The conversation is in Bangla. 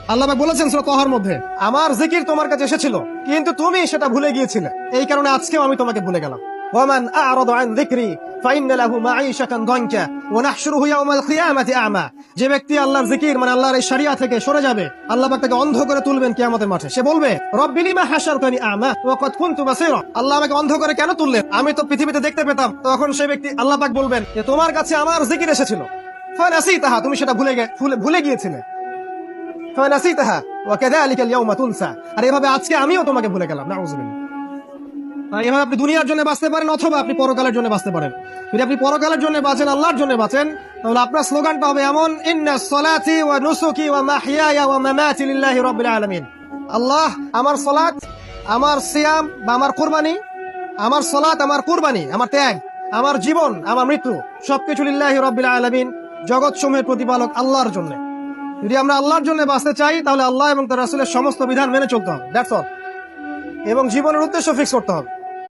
আল্লাহ পাক বলেছেন সূরা তাহার মধ্যে, আমার জিকির তোমার কাছে এসেছিল কিন্তু তুমি সেটা ভুলে গিয়েছিলে, এই কারণে আজকেও আমি তোমাকে ভুলে গেলাম। ওয়ামান আ'রাদা আন যিকরি ফাইন্না লাহু মাঈশাতান দানকা ওয়া নাহশুরুহু ইয়াওমাল কিয়ামাতি আ'মা। যে ব্যক্তি আল্লাহর জিকির মানে আল্লাহর এই শরিয়া থেকে সরে যাবে, আল্লাহ পাক তাকে অন্ধ করে তুলবেন কিয়ামতের মাঠে। সে বলবে, রব্বি লিমা হাশারতানি আ'মা ওয়া ক্বাদ কুনতু বাসীরা। আল্লাহ আমাকে অন্ধ করে কেন তুললেন, আমি তো পৃথিবীতে দেখতে পেতাম। তখন সেই ব্যক্তি আল্লাহ পাক বলবেন যে তোমার কাছে আমার জিকির এসেছিল, ফানাসিতাহা, তুমি সেটা ভুলে গিয়েছিলে। ফানাসিতাহা ওয়া কাযালিকা আল-ইয়াওমা তুনসা। আর এভাবে আজকে আমিও তোমাকে ভুলে গেলাম। নাউযুবিল্লাহ। এভাবে আপনি দুনিয়ার জন্য বাঁচতে পারেন অথবা আপনি পরকালের জন্য বাঁচতে পারেন। যদি আপনি পরকালের জন্য বাঁচেন, আল্লাহর জন্য বাঁচেন, তাহলে আপনার স্লোগানটা হবে এমন, ইন্নাস সালাতি ওয়া নুসুকি ওয়া মাহইয়ায়া ওয়া মামাতি লিল্লাহি রাব্বিল আলামিন। আল্লাহ, আমার সালাত, আমার সিয়াম বা আমার কুরবানি, আমার সালাত, আমার কুরবানি, আমার ত্যাগ, আমার জীবন, আমার মৃত্যু সবকিছু লিল্লাহি রাব্বিল আলামিন, জগৎ সমূহের প্রতিপালক আল্লাহর জন্য। যদি আমরা আল্লাহর জন্য বাঁচতে চাই তাহলে আল্লাহ এবং তার রাসূলের সমস্ত বিধান মেনে চলতে হবে, দ্যাটস অল। এবং জীবনের উদ্দেশ্য ফিক্স করতে হবে।